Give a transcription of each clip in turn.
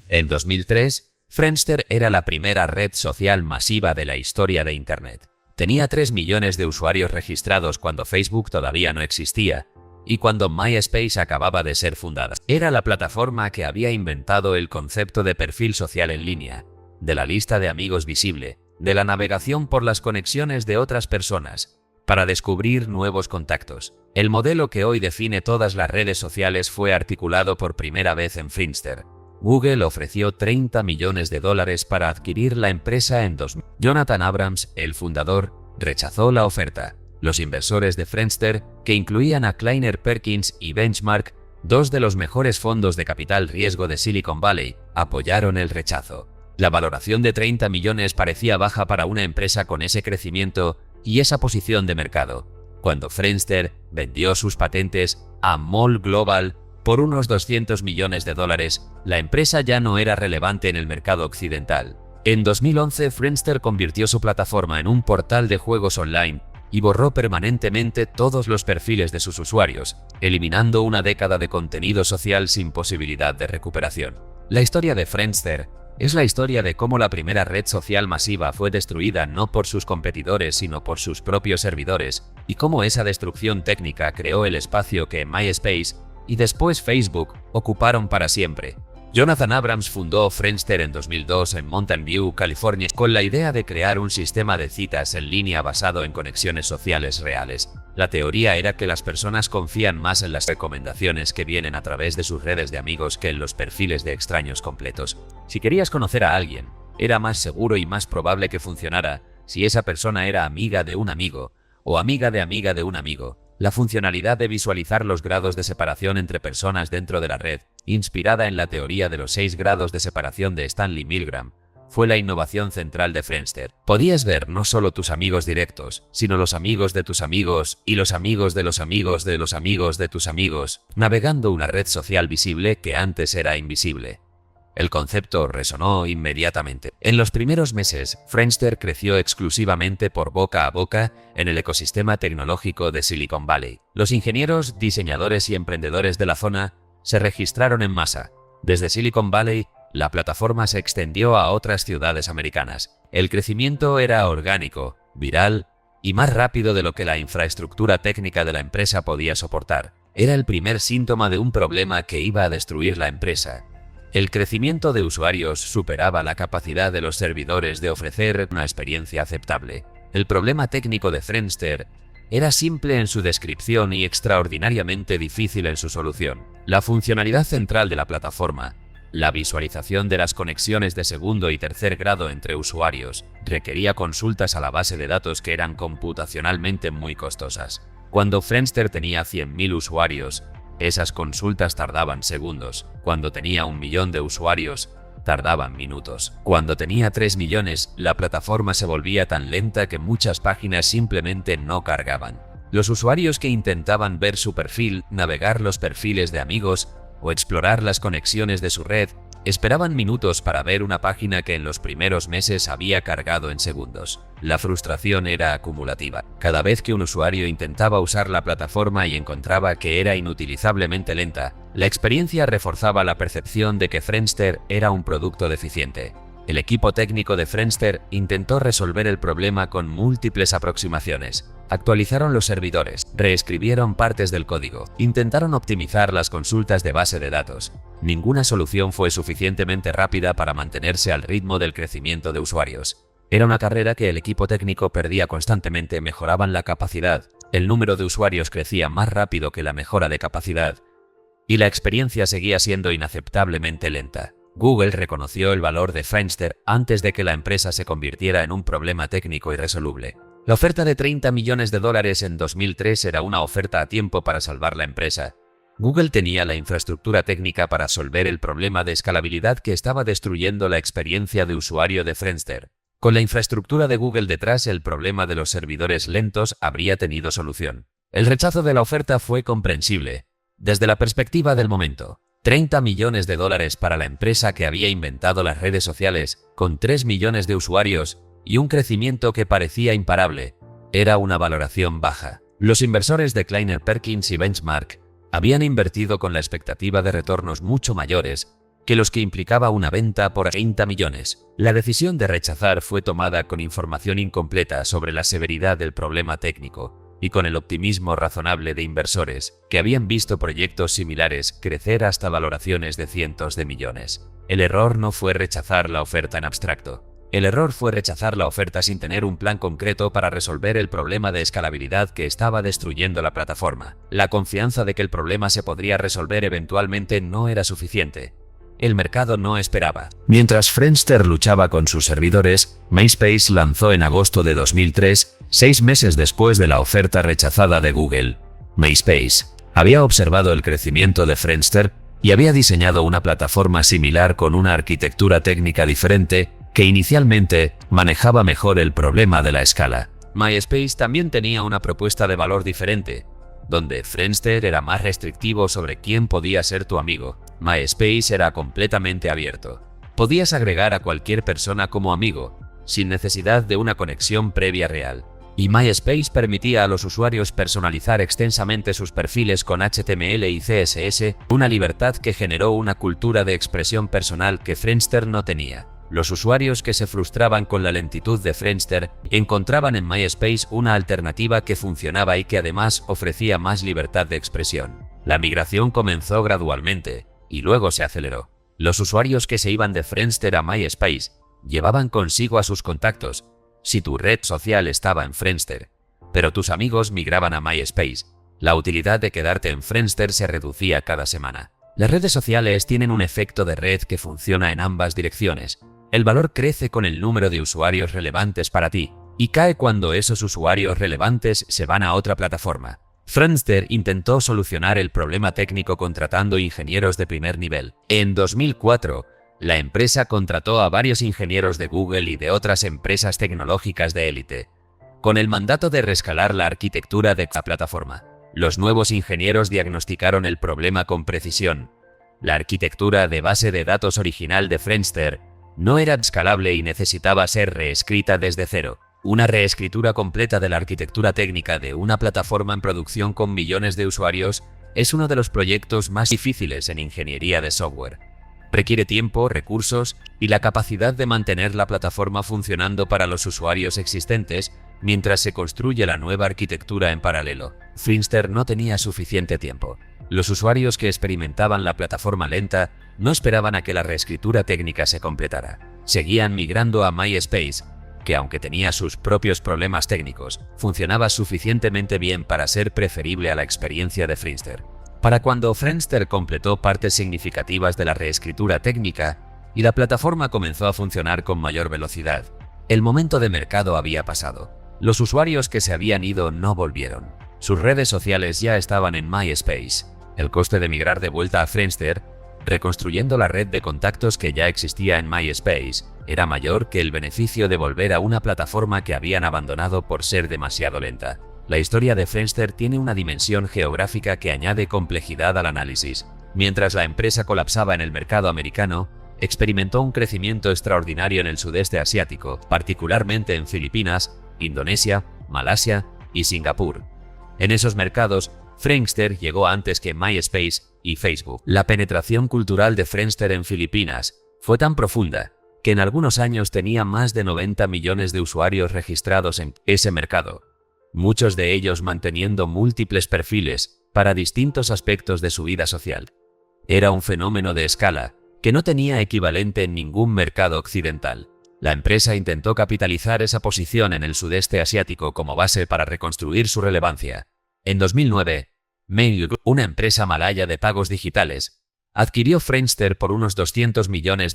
En 2003, Friendster era la primera red social masiva de la historia de Internet. Tenía 3 millones de usuarios registrados cuando Facebook todavía no existía y cuando MySpace acababa de ser fundada. Era la plataforma que había inventado el concepto de perfil social en línea, de la lista de amigos visible, de la navegación por las conexiones de otras personas, para descubrir nuevos contactos. El modelo que hoy define todas las redes sociales fue articulado por primera vez en Friendster. Google ofreció $30 millones para adquirir la empresa en 2000. Jonathan Abrams, el fundador, rechazó la oferta. Los inversores de Friendster, que incluían a Kleiner Perkins y Benchmark, dos de los mejores fondos de capital riesgo de Silicon Valley, apoyaron el rechazo. La valoración de 30 millones parecía baja para una empresa con ese crecimiento y esa posición de mercado. Cuando Friendster vendió sus patentes a Mall Global por unos $200 millones, la empresa ya no era relevante en el mercado occidental. En 2011, Friendster convirtió su plataforma en un portal de juegos online y borró permanentemente todos los perfiles de sus usuarios, eliminando una década de contenido social sin posibilidad de recuperación. La historia de Friendster es la historia de cómo la primera red social masiva fue destruida no por sus competidores sino por sus propios servidores, y cómo esa destrucción técnica creó el espacio que MySpace y después Facebook ocuparon para siempre. Jonathan Abrams fundó Friendster en 2002 en Mountain View, California, con la idea de crear un sistema de citas en línea basado en conexiones sociales reales. La teoría era que las personas confían más en las recomendaciones que vienen a través de sus redes de amigos que en los perfiles de extraños completos. Si querías conocer a alguien, era más seguro y más probable que funcionara si esa persona era amiga de un amigo o amiga de un amigo. La funcionalidad de visualizar los grados de separación entre personas dentro de la red, inspirada en la teoría de los 6 grados de separación de Stanley Milgram, fue la innovación central de Friendster. Podías ver no solo tus amigos directos, sino los amigos de tus amigos y los amigos de los amigos de los amigos de tus amigos, navegando una red social visible que antes era invisible. El concepto resonó inmediatamente. En los primeros meses, Friendster creció exclusivamente por boca a boca en el ecosistema tecnológico de Silicon Valley. Los ingenieros, diseñadores y emprendedores de la zona se registraron en masa. Desde Silicon Valley, la plataforma se extendió a otras ciudades americanas. El crecimiento era orgánico, viral y más rápido de lo que la infraestructura técnica de la empresa podía soportar. Era el primer síntoma de un problema que iba a destruir la empresa. El crecimiento de usuarios superaba la capacidad de los servidores de ofrecer una experiencia aceptable. El problema técnico de Friendster era simple en su descripción y extraordinariamente difícil en su solución. La funcionalidad central de la plataforma, la visualización de las conexiones de segundo y tercer grado entre usuarios, requería consultas a la base de datos que eran computacionalmente muy costosas. Cuando Friendster tenía 100.000 usuarios, esas consultas tardaban segundos. Cuando tenía 1 millón de usuarios, tardaban minutos. Cuando tenía 3 millones, la plataforma se volvía tan lenta que muchas páginas simplemente no cargaban. Los usuarios que intentaban ver su perfil, navegar los perfiles de amigos o explorar las conexiones de su red, esperaban minutos para ver una página que en los primeros meses había cargado en segundos. La frustración era acumulativa. Cada vez que un usuario intentaba usar la plataforma y encontraba que era inutilizablemente lenta, la experiencia reforzaba la percepción de que Friendster era un producto deficiente. El equipo técnico de Friendster intentó resolver el problema con múltiples aproximaciones. Actualizaron los servidores, reescribieron partes del código, intentaron optimizar las consultas de base de datos. Ninguna solución fue suficientemente rápida para mantenerse al ritmo del crecimiento de usuarios. Era una carrera que el equipo técnico perdía constantemente. Mejoraban la capacidad, el número de usuarios crecía más rápido que la mejora de capacidad, y la experiencia seguía siendo inaceptablemente lenta. Google reconoció el valor de Friendster antes de que la empresa se convirtiera en un problema técnico irresoluble. La oferta de $30 millones en 2003 era una oferta a tiempo para salvar la empresa. Google tenía la infraestructura técnica para resolver el problema de escalabilidad que estaba destruyendo la experiencia de usuario de Friendster. Con la infraestructura de Google detrás, el problema de los servidores lentos habría tenido solución. El rechazo de la oferta fue comprensible. Desde la perspectiva del momento, $30 millones para la empresa que había inventado las redes sociales, con 3 millones de usuarios y un crecimiento que parecía imparable, era una valoración baja. Los inversores de Kleiner Perkins y Benchmark habían invertido con la expectativa de retornos mucho mayores que los que implicaba una venta por 30 millones. La decisión de rechazar fue tomada con información incompleta sobre la severidad del problema técnico y con el optimismo razonable de inversores que habían visto proyectos similares crecer hasta valoraciones de cientos de millones. El error no fue rechazar la oferta en abstracto. El error fue rechazar la oferta sin tener un plan concreto para resolver el problema de escalabilidad que estaba destruyendo la plataforma. La confianza de que el problema se podría resolver eventualmente no era suficiente. El mercado no esperaba. Mientras Friendster luchaba con sus servidores, MySpace lanzó en agosto de 2003, 6 meses después de la oferta rechazada de Google. MySpace había observado el crecimiento de Friendster y había diseñado una plataforma similar con una arquitectura técnica diferente que inicialmente manejaba mejor el problema de la escala. MySpace también tenía una propuesta de valor diferente, donde Friendster era más restrictivo sobre quién podía ser tu amigo. MySpace era completamente abierto. Podías agregar a cualquier persona como amigo, sin necesidad de una conexión previa real. Y MySpace permitía a los usuarios personalizar extensamente sus perfiles con HTML y CSS, una libertad que generó una cultura de expresión personal que Friendster no tenía. Los usuarios que se frustraban con la lentitud de Friendster encontraban en MySpace una alternativa que funcionaba y que además ofrecía más libertad de expresión. La migración comenzó gradualmente y luego se aceleró. Los usuarios que se iban de Friendster a MySpace llevaban consigo a sus contactos, si tu red social estaba en Friendster, pero tus amigos migraban a MySpace. La utilidad de quedarte en Friendster se reducía cada semana. Las redes sociales tienen un efecto de red que funciona en ambas direcciones. El valor crece con el número de usuarios relevantes para ti y cae cuando esos usuarios relevantes se van a otra plataforma. Friendster intentó solucionar el problema técnico contratando ingenieros de primer nivel. En 2004, la empresa contrató a varios ingenieros de Google y de otras empresas tecnológicas de élite, con el mandato de rescalar la arquitectura de la plataforma. Los nuevos ingenieros diagnosticaron el problema con precisión. La arquitectura de base de datos original de Friendster no era escalable y necesitaba ser reescrita desde cero. Una reescritura completa de la arquitectura técnica de una plataforma en producción con millones de usuarios es uno de los proyectos más difíciles en ingeniería de software. Requiere tiempo, recursos y la capacidad de mantener la plataforma funcionando para los usuarios existentes mientras se construye la nueva arquitectura en paralelo. Friendster no tenía suficiente tiempo. Los usuarios que experimentaban la plataforma lenta no esperaban a que la reescritura técnica se completara. Seguían migrando a MySpace, que aunque tenía sus propios problemas técnicos, funcionaba suficientemente bien para ser preferible a la experiencia de Friendster. Para cuando Friendster completó partes significativas de la reescritura técnica y la plataforma comenzó a funcionar con mayor velocidad, el momento de mercado había pasado. Los usuarios que se habían ido no volvieron. Sus redes sociales ya estaban en MySpace. El coste de migrar de vuelta a Friendster, reconstruyendo la red de contactos que ya existía en MySpace, era mayor que el beneficio de volver a una plataforma que habían abandonado por ser demasiado lenta. La historia de Friendster tiene una dimensión geográfica que añade complejidad al análisis. Mientras la empresa colapsaba en el mercado americano, experimentó un crecimiento extraordinario en el sudeste asiático, particularmente en Filipinas, Indonesia, Malasia y Singapur. En esos mercados, Friendster llegó antes que MySpace y Facebook. La penetración cultural de Friendster en Filipinas fue tan profunda que en algunos años tenía más de 90 millones de usuarios registrados en ese mercado, muchos de ellos manteniendo múltiples perfiles para distintos aspectos de su vida social. Era un fenómeno de escala que no tenía equivalente en ningún mercado occidental. La empresa intentó capitalizar esa posición en el sudeste asiático como base para reconstruir su relevancia. En 2009, Mail, una empresa malaya de pagos digitales, adquirió Friendster por unos $200 millones,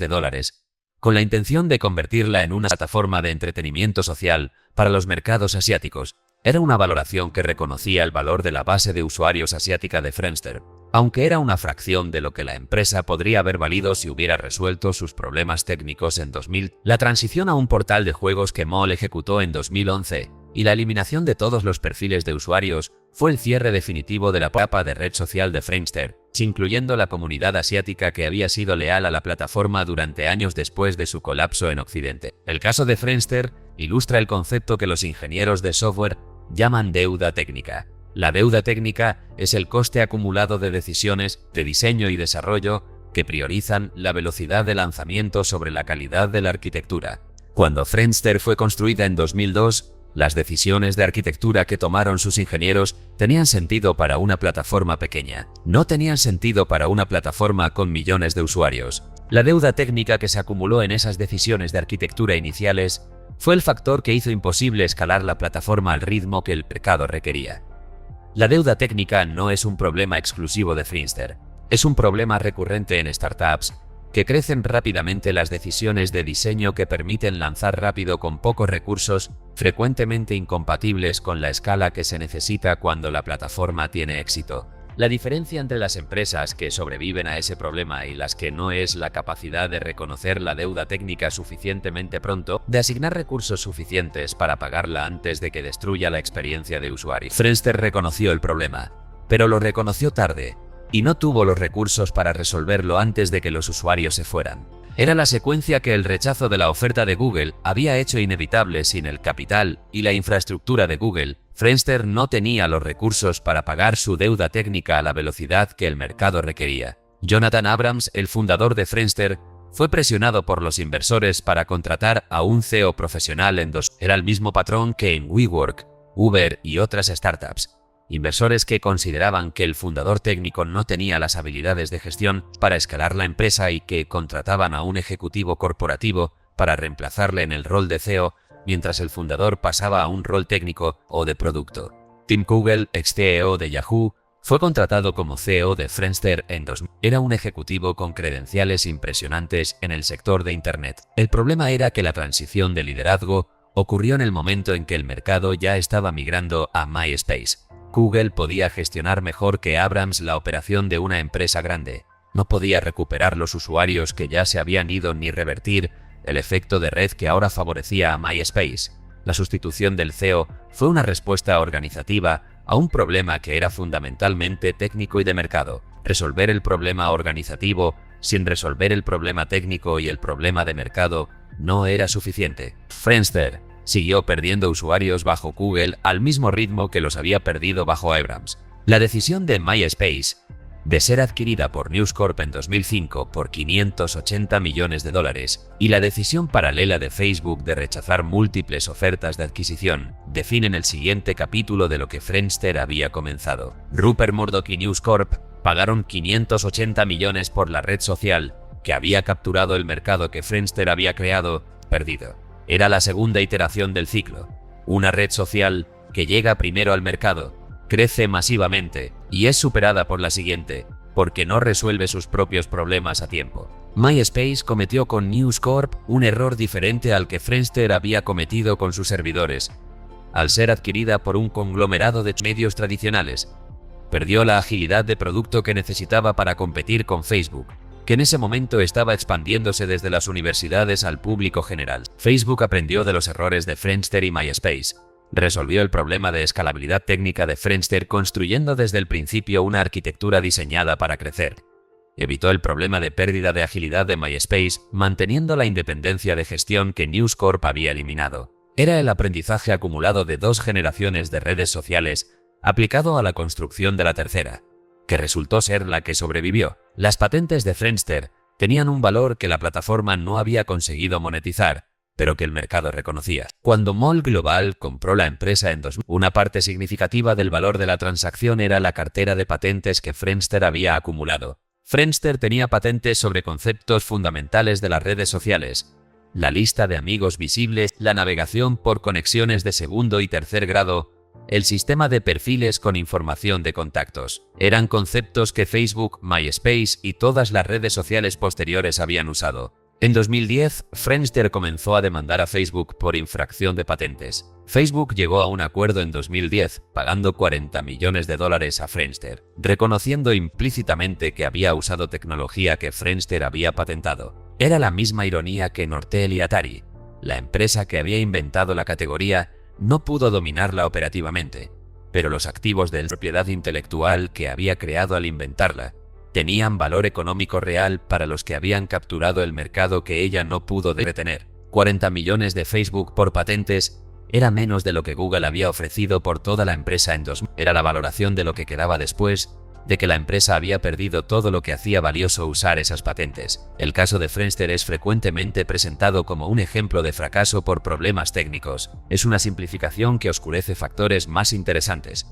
con la intención de convertirla en una plataforma de entretenimiento social para los mercados asiáticos. Era una valoración que reconocía el valor de la base de usuarios asiática de Friendster, aunque era una fracción de lo que la empresa podría haber valido si hubiera resuelto sus problemas técnicos en 2000. La transición a un portal de juegos que Mall ejecutó en 2011 y la eliminación de todos los perfiles de usuarios fue el cierre definitivo de la capa de red social de Friendster, incluyendo la comunidad asiática que había sido leal a la plataforma durante años después de su colapso en Occidente. El caso de Friendster ilustra el concepto que los ingenieros de software llaman deuda técnica. La deuda técnica es el coste acumulado de decisiones de diseño y desarrollo que priorizan la velocidad de lanzamiento sobre la calidad de la arquitectura. Cuando Friendster fue construida en 2002, las decisiones de arquitectura que tomaron sus ingenieros tenían sentido para una plataforma pequeña. No tenían sentido para una plataforma con millones de usuarios. La deuda técnica que se acumuló en esas decisiones de arquitectura iniciales fue el factor que hizo imposible escalar la plataforma al ritmo que el mercado requería. La deuda técnica no es un problema exclusivo de Friendster. Es un problema recurrente en startups que crecen rápidamente. Las decisiones de diseño que permiten lanzar rápido con pocos recursos, frecuentemente incompatibles con la escala que se necesita cuando la plataforma tiene éxito. La diferencia entre las empresas que sobreviven a ese problema y las que no es la capacidad de reconocer la deuda técnica suficientemente pronto, de asignar recursos suficientes para pagarla antes de que destruya la experiencia de usuario. Friendster reconoció el problema, pero lo reconoció tarde y no tuvo los recursos para resolverlo antes de que los usuarios se fueran. Era la secuencia que el rechazo de la oferta de Google había hecho inevitable. Sin el capital y la infraestructura de Google, Friendster no tenía los recursos para pagar su deuda técnica a la velocidad que el mercado requería. Jonathan Abrams, el fundador de Friendster, fue presionado por los inversores para contratar a un CEO profesional en dos. Era el mismo patrón que en WeWork, Uber y otras startups. Inversores que consideraban que el fundador técnico no tenía las habilidades de gestión para escalar la empresa y que contrataban a un ejecutivo corporativo para reemplazarle en el rol de CEO mientras el fundador pasaba a un rol técnico o de producto. Tim Coughl, ex-CEO de Yahoo, fue contratado como CEO de Friendster en 2000. Era un ejecutivo con credenciales impresionantes en el sector de Internet. El problema era que la transición de liderazgo ocurrió en el momento en que el mercado ya estaba migrando a MySpace. Google podía gestionar mejor que Abrams la operación de una empresa grande. No podía recuperar los usuarios que ya se habían ido ni revertir el efecto de red que ahora favorecía a MySpace. La sustitución del CEO fue una respuesta organizativa a un problema que era fundamentalmente técnico y de mercado. Resolver el problema organizativo sin resolver el problema técnico y el problema de mercado no era suficiente. Friendster siguió perdiendo usuarios bajo Google al mismo ritmo que los había perdido bajo Abrams. La decisión de MySpace de ser adquirida por News Corp en 2005 por $580 millones y la decisión paralela de Facebook de rechazar múltiples ofertas de adquisición definen el siguiente capítulo de lo que Friendster había comenzado. Rupert Murdoch y News Corp pagaron $580 millones por la red social que había capturado el mercado que Friendster había creado, perdido. Era la segunda iteración del ciclo. Una red social que llega primero al mercado, crece masivamente y es superada por la siguiente, porque no resuelve sus propios problemas a tiempo. MySpace cometió con News Corp un error diferente al que Friendster había cometido con sus servidores. Al ser adquirida por un conglomerado de medios tradicionales, perdió la agilidad de producto que necesitaba para competir con Facebook, que en ese momento estaba expandiéndose desde las universidades al público general. Facebook aprendió de los errores de Friendster y MySpace. Resolvió el problema de escalabilidad técnica de Friendster construyendo desde el principio una arquitectura diseñada para crecer. Evitó el problema de pérdida de agilidad de MySpace, manteniendo la independencia de gestión que News Corp había eliminado. Era el aprendizaje acumulado de 2 generaciones de redes sociales, aplicado a la construcción de la tercera, que resultó ser la que sobrevivió. Las patentes de Friendster tenían un valor que la plataforma no había conseguido monetizar, pero que el mercado reconocía. Cuando Mall Global compró la empresa en 2000, una parte significativa del valor de la transacción era la cartera de patentes que Friendster había acumulado. Friendster tenía patentes sobre conceptos fundamentales de las redes sociales: la lista de amigos visibles, la navegación por conexiones de segundo y tercer grado, el sistema de perfiles con información de contactos. Eran conceptos que Facebook, MySpace y todas las redes sociales posteriores habían usado. En 2010, Friendster comenzó a demandar a Facebook por infracción de patentes. Facebook llegó a un acuerdo en 2010, pagando $40 millones a Friendster, reconociendo implícitamente que había usado tecnología que Friendster había patentado. Era la misma ironía que Nortel y Atari. La empresa que había inventado la categoría no pudo dominarla operativamente, pero los activos de propiedad intelectual que había creado al inventarla tenían valor económico real para los que habían capturado el mercado que ella no pudo detener. 40 millones de Facebook por patentes era menos de lo que Google había ofrecido por toda la empresa en 2000. Era la valoración de lo que quedaba después de que la empresa había perdido todo lo que hacía valioso usar esas patentes. El caso de Friendster es frecuentemente presentado como un ejemplo de fracaso por problemas técnicos. Es una simplificación que oscurece factores más interesantes.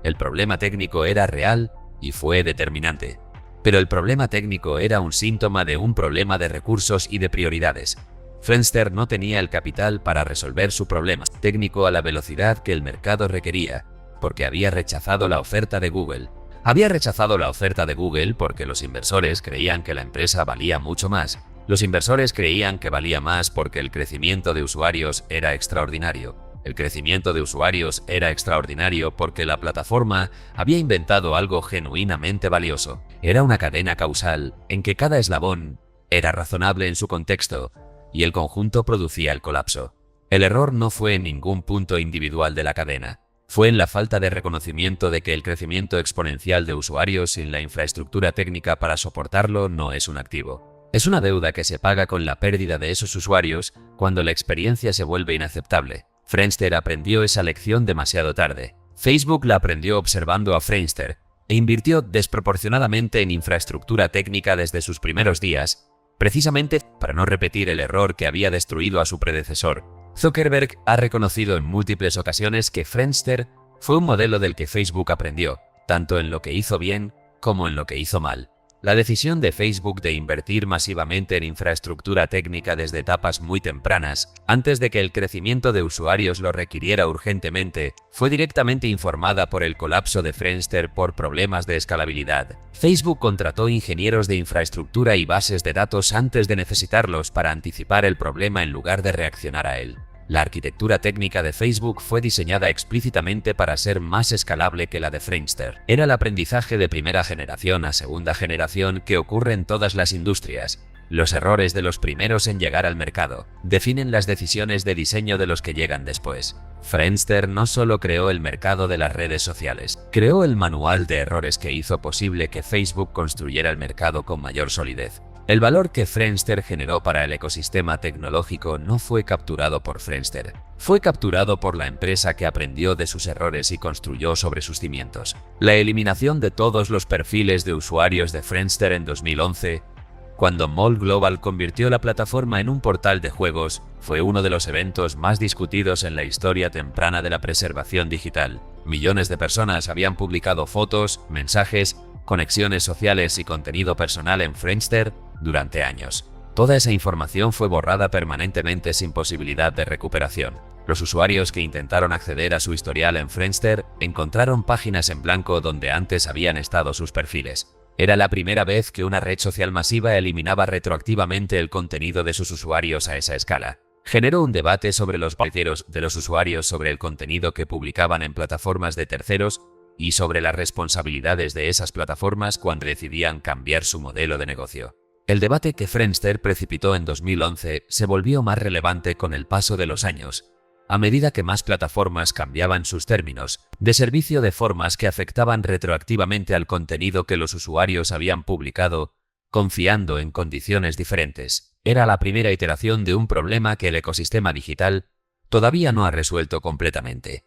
El problema técnico era real y fue determinante. Pero el problema técnico era un síntoma de un problema de recursos y de prioridades. Friendster no tenía el capital para resolver su problema técnico a la velocidad que el mercado requería, porque había rechazado la oferta de Google. Había rechazado la oferta de Google porque los inversores creían que la empresa valía mucho más. Los inversores creían que valía más porque el crecimiento de usuarios era extraordinario. El crecimiento de usuarios era extraordinario porque la plataforma había inventado algo genuinamente valioso. Era una cadena causal en que cada eslabón era razonable en su contexto y el conjunto producía el colapso. El error no fue en ningún punto individual de la cadena. Fue en la falta de reconocimiento de que el crecimiento exponencial de usuarios sin la infraestructura técnica para soportarlo no es un activo. Es una deuda que se paga con la pérdida de esos usuarios cuando la experiencia se vuelve inaceptable. Friendster aprendió esa lección demasiado tarde. Facebook la aprendió observando a Friendster e invirtió desproporcionadamente en infraestructura técnica desde sus primeros días, precisamente para no repetir el error que había destruido a su predecesor. Zuckerberg ha reconocido en múltiples ocasiones que Friendster fue un modelo del que Facebook aprendió, tanto en lo que hizo bien como en lo que hizo mal. La decisión de Facebook de invertir masivamente en infraestructura técnica desde etapas muy tempranas, antes de que el crecimiento de usuarios lo requiriera urgentemente, fue directamente informada por el colapso de Friendster por problemas de escalabilidad. Facebook contrató ingenieros de infraestructura y bases de datos antes de necesitarlos para anticipar el problema en lugar de reaccionar a él. La arquitectura técnica de Facebook fue diseñada explícitamente para ser más escalable que la de Friendster. Era el aprendizaje de primera generación a segunda generación que ocurre en todas las industrias. Los errores de los primeros en llegar al mercado definen las decisiones de diseño de los que llegan después. Friendster no solo creó el mercado de las redes sociales, creó el manual de errores que hizo posible que Facebook construyera el mercado con mayor solidez. El valor que Friendster generó para el ecosistema tecnológico no fue capturado por Friendster, fue capturado por la empresa que aprendió de sus errores y construyó sobre sus cimientos. La eliminación de todos los perfiles de usuarios de Friendster en 2011, cuando Mall Global convirtió la plataforma en un portal de juegos, fue uno de los eventos más discutidos en la historia temprana de la preservación digital. Millones de personas habían publicado fotos, mensajes, conexiones sociales y contenido personal en Friendster durante años. Toda esa información fue borrada permanentemente sin posibilidad de recuperación. Los usuarios que intentaron acceder a su historial en Friendster encontraron páginas en blanco donde antes habían estado sus perfiles. Era la primera vez que una red social masiva eliminaba retroactivamente el contenido de sus usuarios a esa escala. Generó un debate sobre los derechos de los usuarios sobre el contenido que publicaban en plataformas de terceros y sobre las responsabilidades de esas plataformas cuando decidían cambiar su modelo de negocio. El debate que Friendster precipitó en 2011 se volvió más relevante con el paso de los años, a medida que más plataformas cambiaban sus términos de servicio de formas que afectaban retroactivamente al contenido que los usuarios habían publicado, confiando en condiciones diferentes. Era la primera iteración de un problema que el ecosistema digital todavía no ha resuelto completamente.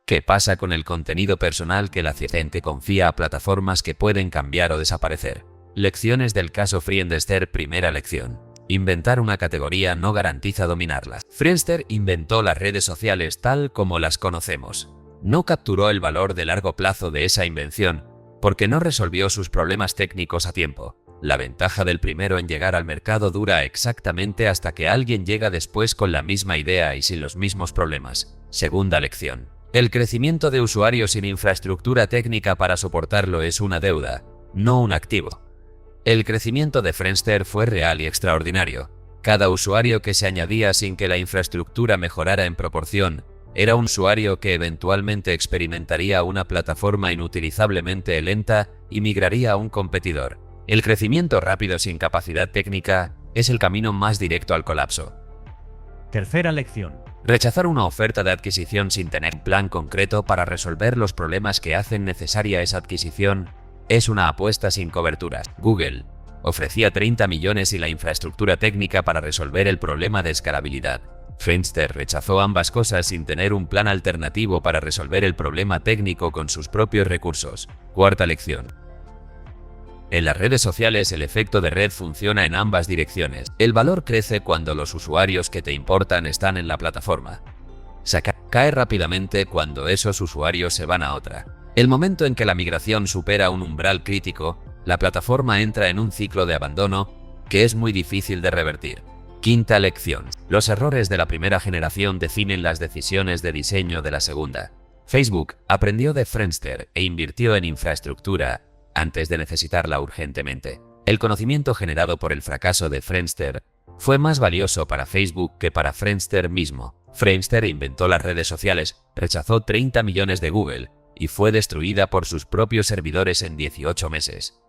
¿Qué pasa con el contenido personal que la gente confía a plataformas que pueden cambiar o desaparecer? Lecciones del caso Friendster. Primera lección. Inventar una categoría no garantiza dominarlas. Friendster inventó las redes sociales tal como las conocemos. No capturó el valor de largo plazo de esa invención, porque no resolvió sus problemas técnicos a tiempo. La ventaja del primero en llegar al mercado dura exactamente hasta que alguien llega después con la misma idea y sin los mismos problemas. Segunda lección. El crecimiento de usuarios sin infraestructura técnica para soportarlo es una deuda, no un activo. El crecimiento de Friendster fue real y extraordinario. Cada usuario que se añadía sin que la infraestructura mejorara en proporción era un usuario que eventualmente experimentaría una plataforma inutilizablemente lenta y migraría a un competidor. El crecimiento rápido sin capacidad técnica es el camino más directo al colapso. Tercera lección. Rechazar una oferta de adquisición sin tener un plan concreto para resolver los problemas que hacen necesaria esa adquisición es una apuesta sin coberturas. Google ofrecía 30 millones y la infraestructura técnica para resolver el problema de escalabilidad. Friendster rechazó ambas cosas sin tener un plan alternativo para resolver el problema técnico con sus propios recursos. Cuarta lección. En las redes sociales el efecto de red funciona en ambas direcciones. El valor crece cuando los usuarios que te importan están en la plataforma. Cae rápidamente cuando esos usuarios se van a otra. El momento en que la migración supera un umbral crítico, la plataforma entra en un ciclo de abandono que es muy difícil de revertir. Quinta lección. Los errores de la primera generación definen las decisiones de diseño de la segunda. Facebook aprendió de Friendster e invirtió en infraestructura antes de necesitarla urgentemente. El conocimiento generado por el fracaso de Friendster fue más valioso para Facebook que para Friendster mismo. Friendster inventó las redes sociales, rechazó 30 millones de Google y fue destruida por sus propios servidores en 18 meses.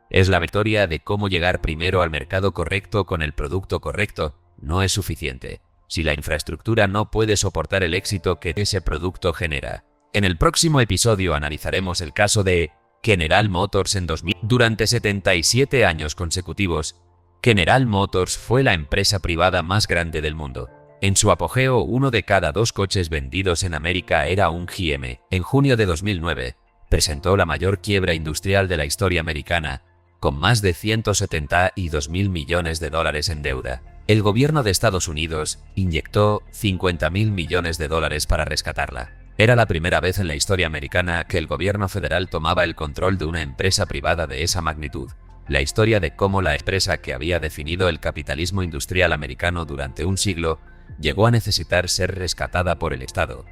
Es la victoria de cómo llegar primero al mercado correcto con el producto correcto. No es suficiente si la infraestructura no puede soportar el éxito que ese producto genera. En el próximo episodio analizaremos el caso de General Motors en 2000. Durante 77 años consecutivos, General Motors fue la empresa privada más grande del mundo. En su apogeo, 1 de cada 2 coches vendidos en América era un GM. En junio de 2009, presentó la mayor quiebra industrial de la historia americana, con más de 172.000 millones de dólares en deuda. El gobierno de Estados Unidos inyectó 50.000 millones de dólares para rescatarla. Era la primera vez en la historia americana que el gobierno federal tomaba el control de una empresa privada de esa magnitud. La historia de cómo la empresa que había definido el capitalismo industrial americano durante un siglo llegó a necesitar ser rescatada por el Estado.